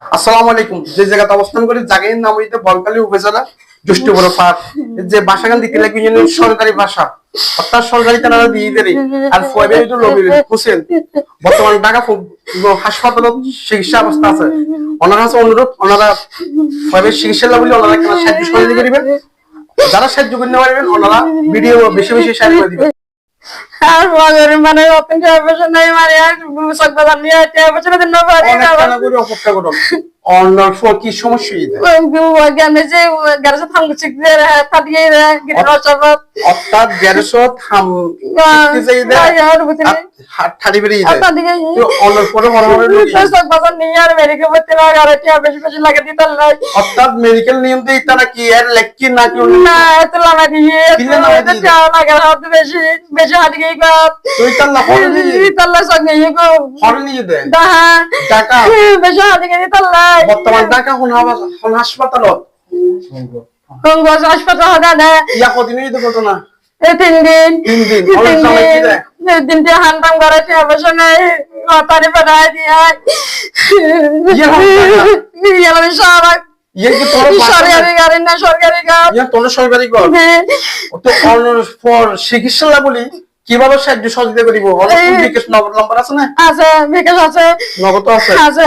আসসালামু আলাইকুম। যে জায়গাতে অবস্থান করি জায়গার নাম হইতে বলকালী উপজেলা জ্যৈষ্ঠপুর পাঠ। যে বাসাগান দিকে লাগবে সরকারি ভাষা, অর্থাৎ সরকারি তারা দিয়ে দেয়। আর ফয়বে হইতো নবীর হোসেন বর্তমান ঢাকা হাসপাতালত চিকিৎসা অবস্থা আছে। ওনার কাছে অনুরোধ, ওনারা ফয়বের চিকিৎসা বলে ওনারা কেন সাহায্য সহযোগিতা করিবেন। যারা সাহায্য করতে পারবেন ওনারা ভিডিও বেশি বেশি শেয়ার করে দিবেন। আর বাজারে মানে অপেন অপারেশন নাই মানে আর সকবাজার নিয়ে অপারেশনের জন্য বাড়ি অনেক করে অপেক্ষা করুন। অন্যার ফর কি সমস্যা হইছে গানে যে গারসা থাম চিক দে তাদিয়ে রে গিরা সব অর্থাৎ গ্যারেসো থাম চিকতে যাই দে হাত ঠাড়ি বেরিয়ে যায় তাদিকে তো অন্যার পরে বড় বড় লোক সকবাজার নিয়ে আর মেডিকেল করতে না আর কি বেশি বেশি লাগে দিতে নাই অর্থাৎ মেডিকেল নিয়ম দিয়ে তারা কি এর লেখকি না কি না এত লাগা দিয়ে এটা চাও না গেল হাত বেশি বেশি হাত গই গা তুই তার না হল নিয়ে তাল্লা সঙ্গে ইগো হল নিয়ে দে দাহা টাকা বেশি হাত গই তাল্লা বর্তমান টাকা কোন হাসপাতালত কংগ্রেস হাসপাতাল হগা না ইয়া কদিন দিতে বলতো না এই 3 দিন অনেক সময় কি দেয় দিন দিয়ে হান্দাম করে অবশ্য নাই তারে বাড়াই দিয়া ইয়া সারা ইয়ে কি তোর সরকারি গাড়ি না সরকারি গাড়ি ইয়া তোর সরকারি কর তো অনর ফর চিকিৎসা বলি কিভাবে সাহায্য সহযোগিতা করিব বিকাশ নগদ নাম্বার আছে না আছে বিকাশ আছে নগদ আছে আছে